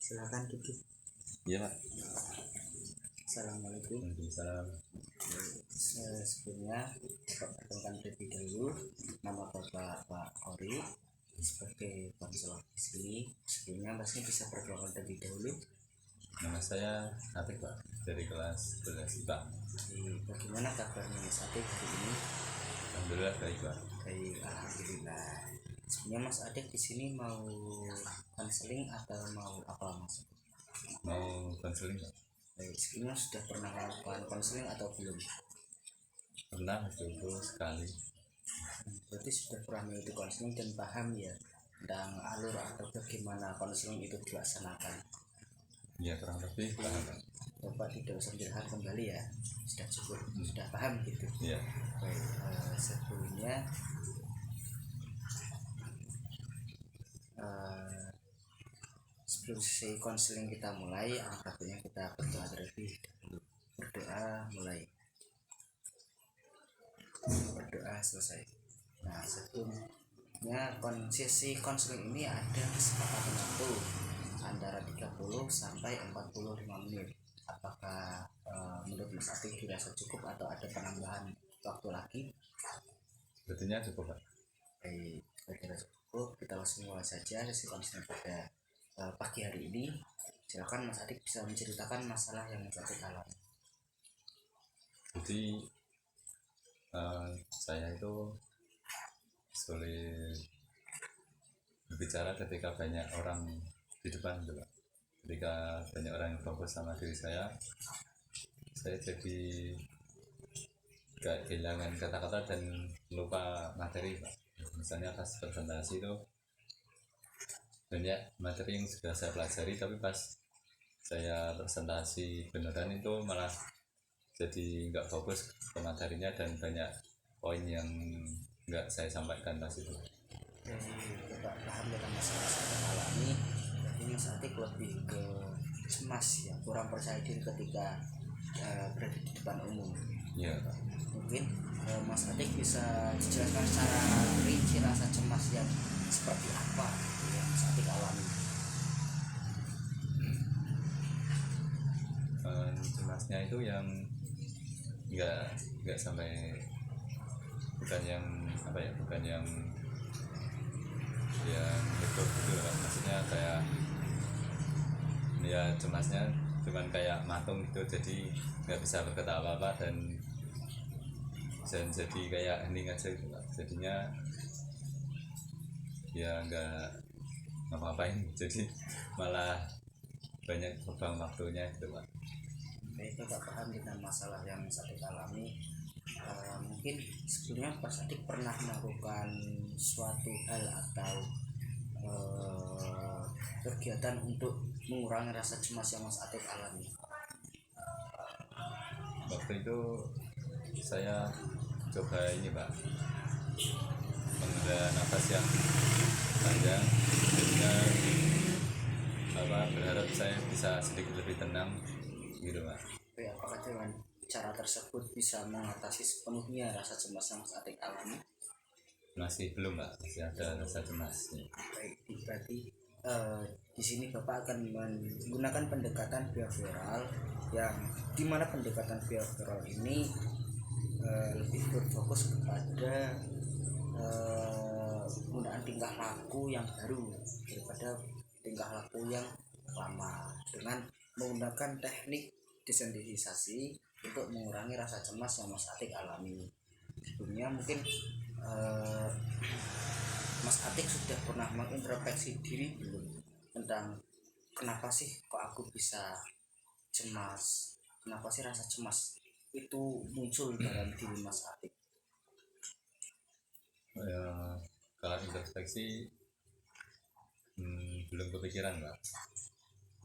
Silakan duduk. Iya Pak. Assalamualaikum. Waalaikumsalam. Sebelumnya Bapak perkenalkan terlebih dahulu, nama Bapak Pak Ori sebagai konselor di sini. Sebelumnya Masnya bisa perkenalkan terlebih dahulu. Nama saya Atik Pak, dari kelas 11 IPA. Bagaimana kabarnya Mas Atik hari ini? Alhamdulillah baik Pak. Baik, alhamdulillah. Sebenarnya Mas Atik di sini mau konseling atau mau apa Mas? Mau konseling Pak? Baik, sebelumnya sudah pernah melakukan konseling atau belum? Pernah dulu sekali. Berarti sudah pernah mengikuti konseling dan paham ya tentang alur atau bagaimana konseling itu dilaksanakan. Ya kurang lebih paham Pak. Bapak tidak usah menjelaskan kembali ya, sudah cukup, sudah paham gitu. Iya. Baik, sebelumnya sebelum sesi konseling kita mulai, alhamdulillah kita berdoa terlebih dahulu. Berdoa mulai, berdoa selesai. Nah, sebelumnya sesi konseling ini ada kesepakatan waktu antara 30 sampai 45 menit. Apakah menurut Mas Atik dirasa cukup atau ada penambahan waktu lagi? Betulnya cukup Pak. Baik, dirasa cukup. Kita langsung mulai saja sesi konseling pada pagi hari ini. Silakan Mas Atik bisa menceritakan masalah yang Mas Atik alami. Jadi saya itu sulit berbicara ketika banyak orang di depan gitu Pak. Ketika banyak orang yang fokus sama diri saya jadi gak kehilangan kata-kata dan lupa materi Pak. Misalnya pas presentasi itu banyak materi yang sudah saya pelajari, tapi pas saya presentasi beneran itu malah jadi nggak fokus ke materinya dan banyak poin yang nggak saya sampaikan pas itu. Jadi Bapak paham dengan masalah yang alami. Jadi Mas Atik lebih ke cemas ya, kurang percaya diri ketika berada di depan umum. Iya Pak. Mungkin Mas Atik bisa dijelaskan secara rinci rasa cemas yang seperti apa yang Mas Atik alami. Cemasnya itu yang nggak sampai, bukan yang apa ya, bukan yang betul gitu lah. Maksudnya kayak ya cemasnya cuman kayak matung gitu, jadi nggak bisa berkata apa-apa dan jadi kayak hening aja gitu Pak. Jadinya ya nggak ngapa-ngapain, jadi malah banyak beban waktunya gitu Pak. Baik, Bapak paham dengan masalah yang Mas Atik alami. Mungkin sebelumnya Mas Atik pernah melakukan suatu hal atau kegiatan untuk mengurangi rasa cemas yang Mas Atik alami. Waktu itu saya coba ini Pak, menghela nafas yang panjang, sehingga berharap saya bisa sedikit lebih tenang gitu Pak. Baik, apakah dengan cara tersebut bisa mengatasi sepenuhnya rasa cemas yang Mas Atik alami? Masih belum Pak, masih ada rasa cemas. Baik, berarti di sini Bapak akan menggunakan pendekatan behavioral yang dimana pendekatan behavioral ini lebih berfokus kepada penggunaan tingkah laku yang baru daripada tingkah laku yang lama, dengan menggunakan teknik desensitisasi untuk mengurangi rasa cemas yang Mas Atik alami. Sebelumnya mungkin Mas Atik sudah pernah mengintrospeksi diri belum tentang kenapa sih kok aku bisa cemas, kenapa sih rasa cemas itu muncul dalam diri Mas Atik? Kalau introspeksi belum kepikiran Pak.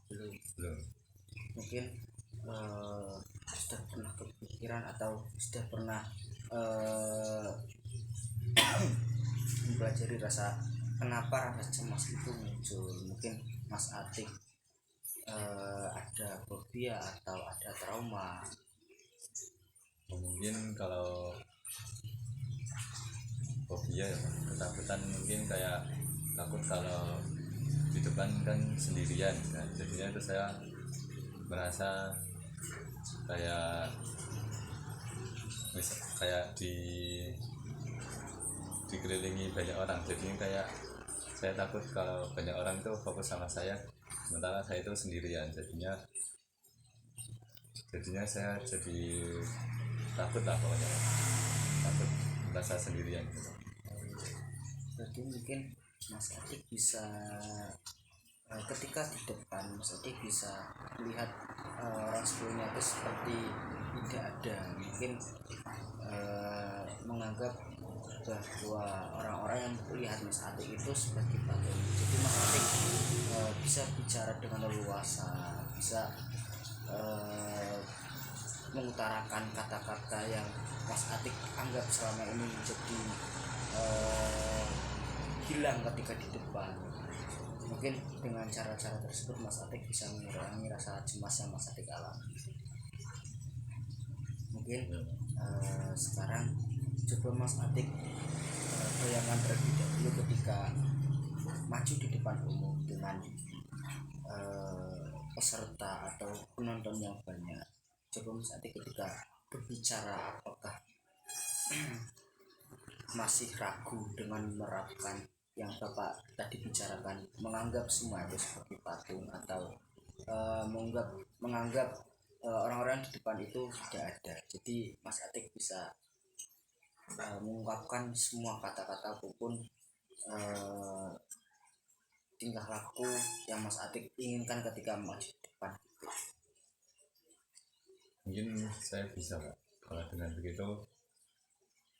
Belum. Mungkin sudah pernah kepikiran atau sudah pernah mempelajari kenapa rasa cemas itu muncul. Mungkin Mas Atik ada fobia atau ada trauma. Mungkin kalau fobia ya Pak, ketakutan, mungkin kayak takut kalau di depan kan sendirian kan, jadinya itu saya merasa kayak kayak dikelilingi banyak orang, jadinya kayak saya takut kalau banyak orang itu fokus sama saya sementara saya itu sendirian, jadinya saya jadi takut lah pokoknya, takut merasa sendirian gitu. Berarti mungkin Mas Atik bisa ketika di depan Mas Atik bisa melihat orang sebelumnya itu seperti tidak ada, mungkin menganggap bahwa orang-orang yang melihat Mas Atik itu sebagai patung. Jadi Mas Atik bisa bicara dengan leluasa, bisa mengutarakan kata-kata yang Mas Atik anggap selama ini menjadi hilang ketika di depan. Mungkin dengan cara-cara tersebut Mas Atik bisa mengurangi rasa cemas yang Mas Atik alami. Mungkin sekarang coba Mas Atik bayangkan terlebih dahulu ketika maju di depan umum dengan peserta atau penonton yang banyak. Coba Mas Atik ketika berbicara apakah masih ragu dengan menerapkan yang Bapak tadi bicarakan, menganggap semua itu sebagai patung, atau menganggap orang-orang di depan itu tidak ada. Jadi Mas Atik bisa mengungkapkan semua kata-kata apapun tingkah laku yang Mas Atik inginkan ketika maju di depan. Mungkin saya bisa Pak, kalau dengan begitu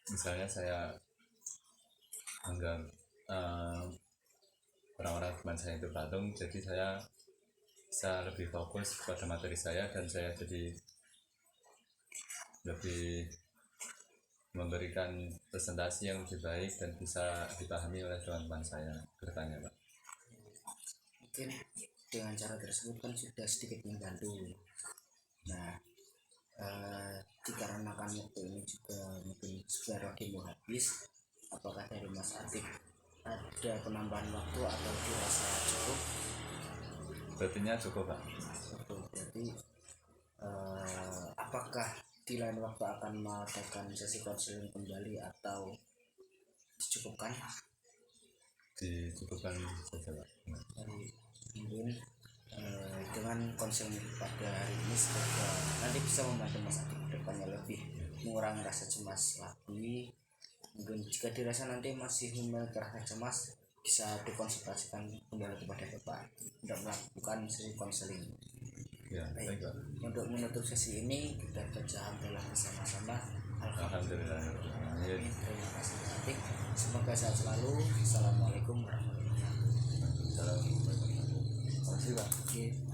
misalnya saya anggap orang-orang teman saya itu patung, jadi saya bisa lebih fokus pada materi saya dan saya jadi lebih memberikan presentasi yang lebih baik dan bisa dipahami oleh teman-teman saya ke depannya Pak. Mungkin dengan cara tersebut kan sudah sedikit membantu. Nah, dikarenakan waktu ini juga mungkin sudah mau habis, apakah dari Mas Atik ada penambahan waktu atau dirasa cukup? Berartinya cukup Pak. Berarti apakah di lain waktu akan mengadakan sesi konseling kembali atau dicukupkan? Dicukupkan saja Pak. Dari mungkin dengan konseling pada hari ini semoga nanti bisa membantu Mas Atik ke depannya lebih mengurangi rasa cemas lagi. Mungkin jika dirasa nanti masih memiliki rasa cemas, bisa dikonsultasikan kembali kepada Bapak untuk melakukan sesi konseling. Ya, baik Pak. Untuk menutup sesi ini kita baca hamdalah bersama-sama. Alhamdulillah. Terima kasih Mas Atik. Semoga sehat selalu. Assalamualaikum warahmatullahi wabarakatuh. Assalamualaikum warahmatullahi wabarakatuh. Terima kasih Pak.